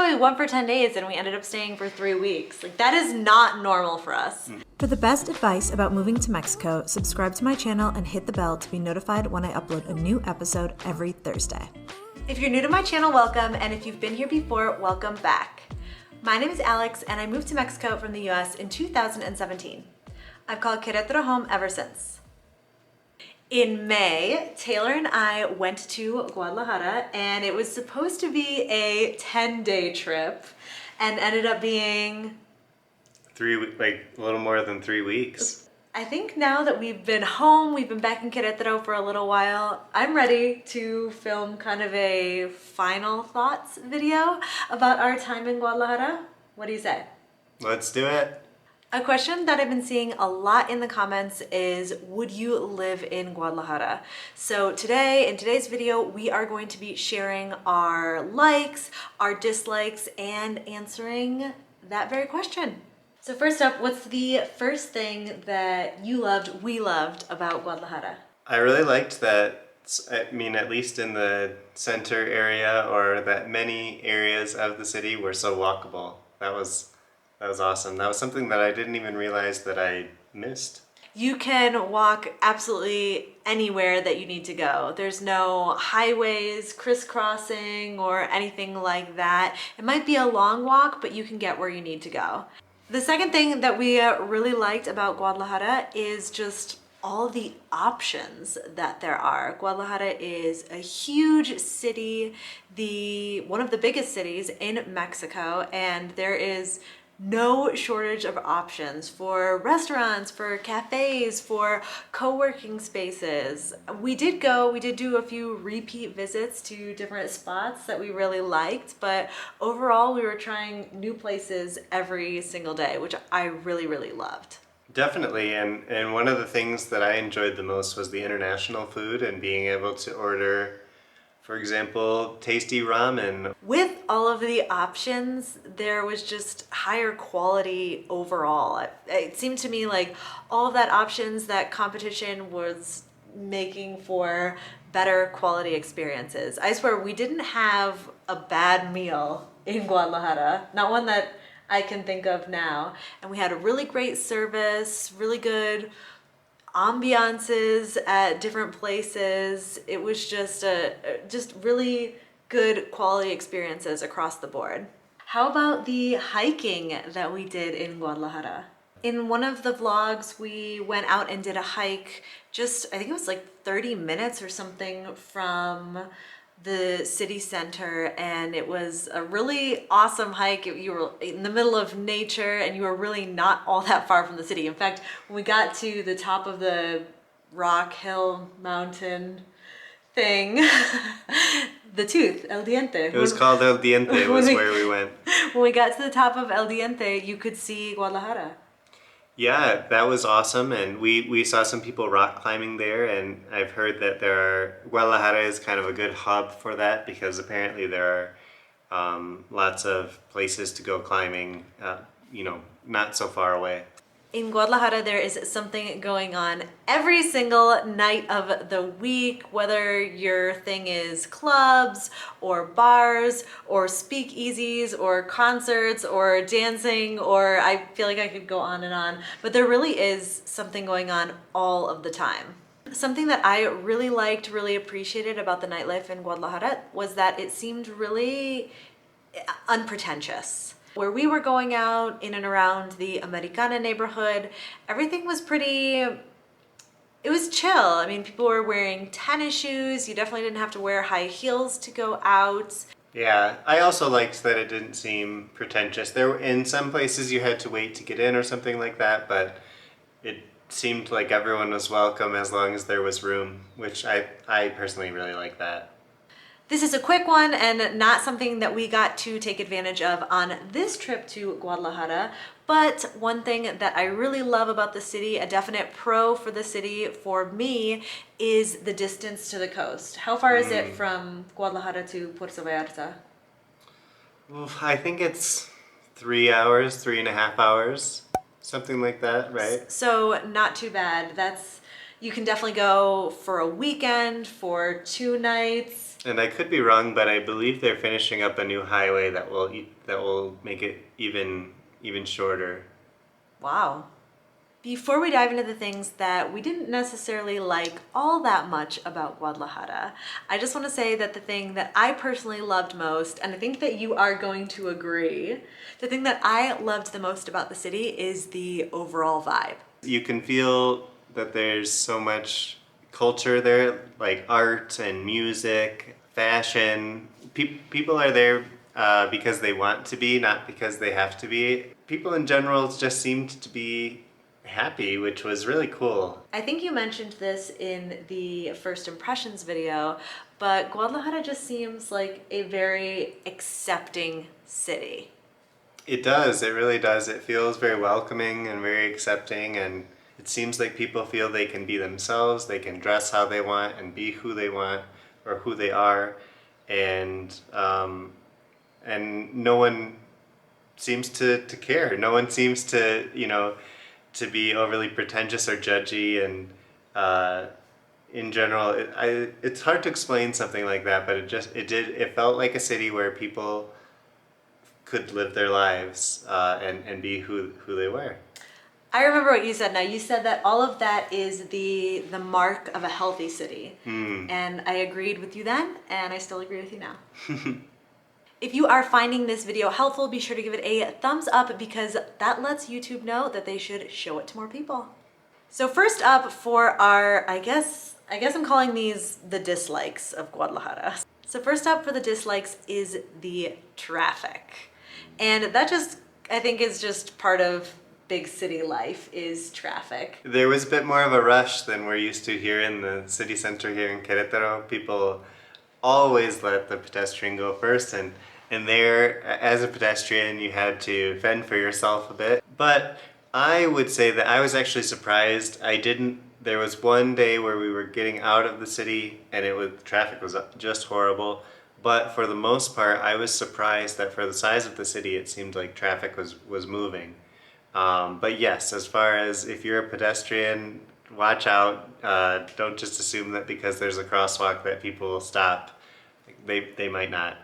why we went for 10 days and we ended up staying for 3 weeks. Like, that is not normal for us. For the best advice about moving to Mexico, subscribe to my channel and hit the bell to be notified when I upload a new episode every Thursday. If you're new to my channel, welcome, and if you've been here before, welcome back. My name is Alex, and I moved to Mexico from the US in 2017. I've called Querétaro home ever since. In May, Taylor and I went to Guadalajara, and it was supposed to be a 10-day trip and ended up being... a little more than 3 weeks. I think now that we've been home, we've been back in Querétaro for a little while, I'm ready to film kind of a final thoughts video about our time in Guadalajara. What do you say? Let's do it. A question that I've been seeing a lot in the comments is, would you live in Guadalajara? So today, in today's video, we are going to be sharing our likes, our dislikes, and answering that very question. So first up, what's the first thing that you loved, we loved about Guadalajara? I really liked that, at least in the center area, or that many areas of the city were so walkable. That was awesome. That was something that I didn't even realize that I missed. You can walk absolutely anywhere that you need to go. There's no highways, crisscrossing, or anything like that. It might be a long walk, but you can get where you need to go. The second thing that we really liked about Guadalajara is just all the options that there are. Guadalajara is a huge city, one of the biggest cities in Mexico, and there is no shortage of options for restaurants, for cafes, for co-working spaces. We did do a few repeat visits to different spots that we really liked, but overall we were trying new places every single day, which I really, really loved. Definitely, and one of the things that I enjoyed the most was the international food and being able to order, for example, tasty ramen. With all of the options, there was just higher quality overall. It seemed to me like all of that options, that competition was making for better quality experiences. I swear we didn't have a bad meal in Guadalajara, not one that I can think of now. And we had a really great service, really good ambiances at different places. It was just really good quality experiences across the board. How about the hiking that we did in Guadalajara? In one of the vlogs, we went out and did a hike, I think it was like 30 minutes or something from the city center, and it was a really awesome hike. You were in the middle of nature and you were really not all that far from the city. In fact, when we got to the top of the rock hill mountain thing, the tooth, El Diente. It was called El Diente, where we went. When we got to the top of El Diente, you could see Guadalajara. Yeah, that was awesome, and we saw some people rock climbing there, and I've heard that Guadalajara is kind of a good hub for that, because apparently there are lots of places to go climbing, not so far away. In Guadalajara, there is something going on every single night of the week, whether your thing is clubs or bars or speakeasies or concerts or dancing, or I feel like I could go on and on, but there really is something going on all of the time. Something that I really liked, really appreciated about the nightlife in Guadalajara was that it seemed really unpretentious. Where we were going out in and around the Americana neighborhood, everything was it was chill. I mean, people were wearing tennis shoes. You definitely didn't have to wear high heels to go out. Yeah, I also liked that it didn't seem pretentious. In some places you had to wait to get in or something like that, but it seemed like everyone was welcome as long as there was room, which I personally really like that. This is a quick one and not something that we got to take advantage of on this trip to Guadalajara, but one thing that I really love about the city, a definite pro for the city for me, is the distance to the coast. How far is it from Guadalajara to Puerto Vallarta? I think it's 3 hours, 3.5 hours, something like that, right? So not too bad. You can definitely go for a weekend, for 2 nights. And I could be wrong, but I believe they're finishing up a new highway that will make it even shorter. Wow. Before we dive into the things that we didn't necessarily like all that much about Guadalajara, I just want to say that the thing that I personally loved most, and I think that you are going to agree, the thing that I loved the most about the city is the overall vibe. You can feel that there's so much culture there, like art and music, fashion. People are there because they want to be, not because they have to be. People in general just seemed to be happy, which was really cool. I think you mentioned this in the first impressions video, but Guadalajara just seems like a very accepting city. It does, it really does. It feels very welcoming and very accepting, and it seems like people feel they can be themselves, they can dress how they want and be who they want or who they are, and no one seems to care. No one seems to, to be overly pretentious or judgy, and in general, it's hard to explain something like that, but it felt like a city where people could live their lives and be who they were. I remember what you said. Now, you said that all of that is the mark of a healthy city. And I agreed with you then, and I still agree with you now. If you are finding this video helpful, be sure to give it a thumbs up, because that lets YouTube know that they should show it to more people. So first up for our, I guess I'm calling these the dislikes of Guadalajara. So first up for the dislikes is the traffic. And that just, I think, is just part of big city life, is traffic. There was a bit more of a rush than we're used to here in the city center here in Querétaro. People always let the pedestrian go first, and there, as a pedestrian, you had to fend for yourself a bit. But I would say that I was actually surprised. There was one day where we were getting out of the city and traffic was just horrible. But for the most part, I was surprised that for the size of the city, it seemed like traffic was moving. But yes, as far as if you're a pedestrian, watch out. Don't just assume that because there's a crosswalk that people will stop. They might not.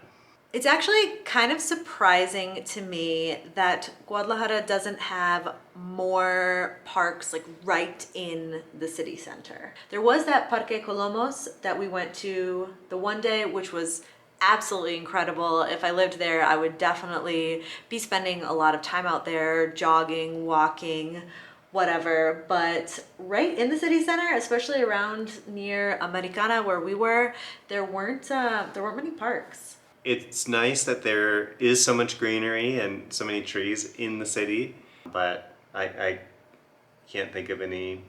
It's actually kind of surprising to me that Guadalajara doesn't have more parks like right in the city center. There was that Parque Colomos that we went to the one day, which was absolutely incredible. If I lived there, I would definitely be spending a lot of time out there, jogging, walking, whatever. But right in the city center, especially around near Americana where we were, there weren't many parks. It's nice that there is so much greenery and so many trees in the city, but I can't think of any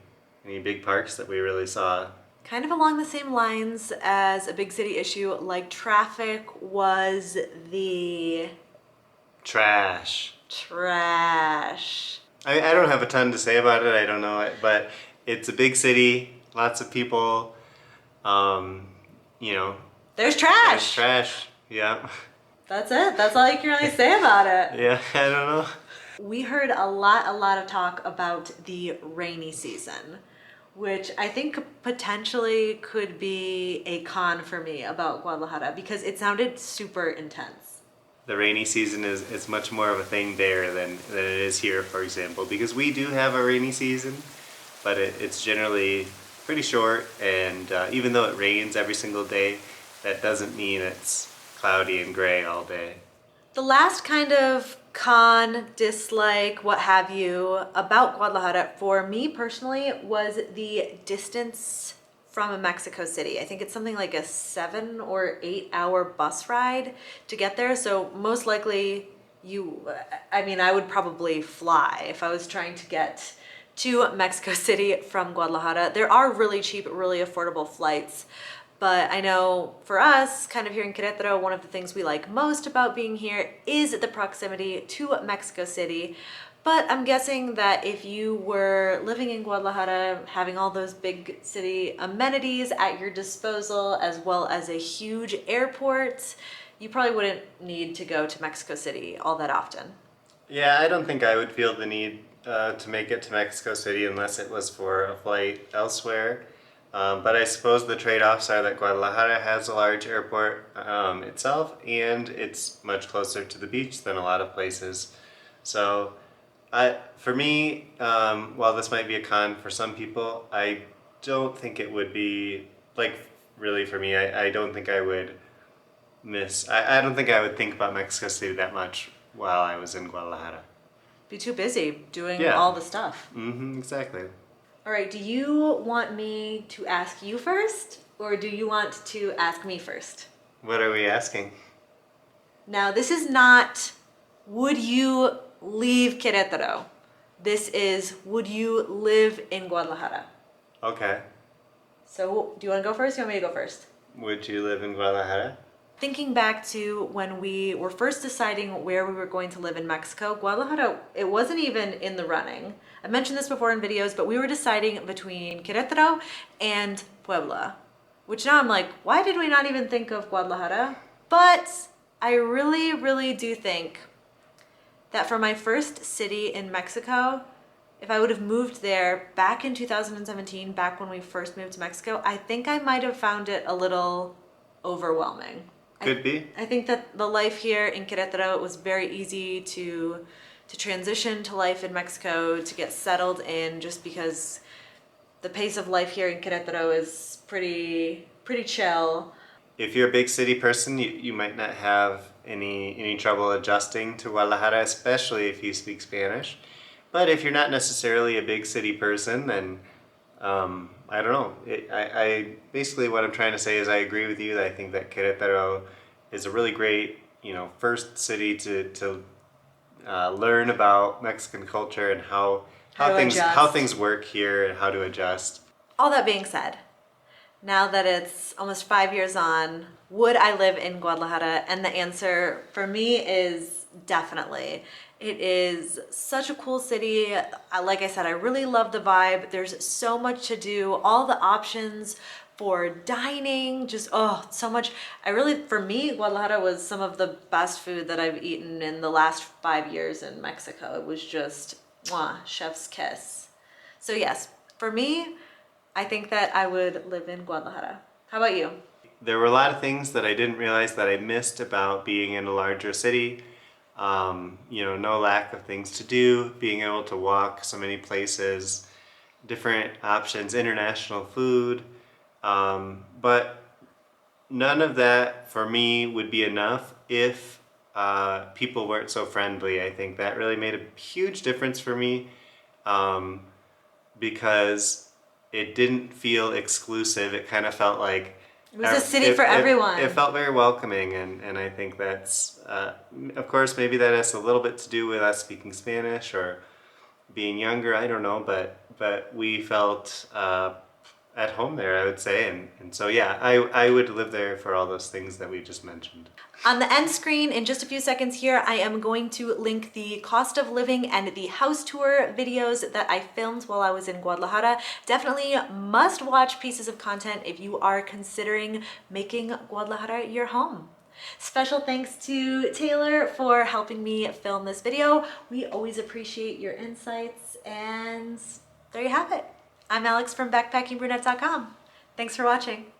big parks that we really saw. Kind of along the same lines as a big city issue like traffic was the trash. I don't have a ton to say about it. I don't know it, but it's a big city, lots of people. There's trash. There's trash. Yeah. That's it. That's all you can really say about it. Yeah, I don't know. We heard a lot of talk about the rainy season, which I think potentially could be a con for me about Guadalajara, because it sounded super intense. The rainy season is much more of a thing there than it is here, for example, because we do have a rainy season, but it's generally pretty short, and even though it rains every single day, that doesn't mean it's cloudy and gray all day. The last kind of con, dislike, what have you, about Guadalajara for me personally was the distance from Mexico City. I think it's something like a 7 or 8 hour bus ride to get there. So most likely I would probably fly if I was trying to get to Mexico City from Guadalajara. There are really cheap, really affordable flights. But I know for us, kind of here in Querétaro, one of the things we like most about being here is the proximity to Mexico City. But I'm guessing that if you were living in Guadalajara, having all those big city amenities at your disposal, as well as a huge airport, you probably wouldn't need to go to Mexico City all that often. Yeah, I don't think I would feel the need to make it to Mexico City unless it was for a flight elsewhere. But I suppose the trade-offs are that Guadalajara has a large airport itself, and it's much closer to the beach than a lot of places. So for me, while this might be a con for some people, I don't think it would be, like, really for me, I don't think I would I don't think I would think about Mexico City that much while I was in Guadalajara. Be too busy doing Yeah. all the stuff. Mm-hmm, exactly. All right, do you want me to ask you first, or do you want to ask me first? What are we asking? Now, this is not, would you leave Querétaro? This is, would you live in Guadalajara? Okay. So, do you want to go first, or do you want me to go first? Would you live in Guadalajara? Thinking back to when we were first deciding where we were going to live in Mexico, Guadalajara, it wasn't even in the running. I mentioned this before in videos, but we were deciding between Querétaro and Puebla, which now I'm like, why did we not even think of Guadalajara? But I really, really do think that for my first city in Mexico, if I would have moved there back in 2017, back when we first moved to Mexico, I think I might have found it a little overwhelming. Could be. I think that the life here in Querétaro, it was very easy to transition to life in Mexico, to get settled in, just because the pace of life here in Querétaro is pretty chill. If you're a big city person, you might not have any trouble adjusting to Guadalajara, especially if you speak Spanish. But if you're not necessarily a big city person, then I don't know. I basically what I'm trying to say is I agree with you that I think that Querétaro is a really great, first city to learn about Mexican culture and how things work here and how to adjust. All that being said, now that it's almost 5 years on, would I live in Guadalajara? And the answer for me is definitely. It is such a cool city. Like I said, I really love the vibe. There's so much to do. All the options for dining, just, so much. For me, Guadalajara was some of the best food that I've eaten in the last 5 years in Mexico. It was just, chef's kiss. So yes, for me, I think that I would live in Guadalajara. How about you? There were a lot of things that I didn't realize that I missed about being in a larger city. No lack of things to do, being able to walk so many places, different options, international food. But none of that for me would be enough if people weren't so friendly. I think that really made a huge difference for me because it didn't feel exclusive. It kind of felt like it was a city for everyone. It felt very welcoming, and I think that's, of course, maybe that has a little bit to do with us speaking Spanish or being younger, I don't know, but we felt at home there, I would say, and so yeah, I would live there for all those things that we just mentioned. On the end screen, in just a few seconds here, I am going to link the cost of living and the house tour videos that I filmed while I was in Guadalajara. Definitely must watch pieces of content if you are considering making Guadalajara your home. Special thanks to Taylor for helping me film this video. We always appreciate your insights, and there you have it. I'm Alex from backpackingbrunette.com. Thanks for watching.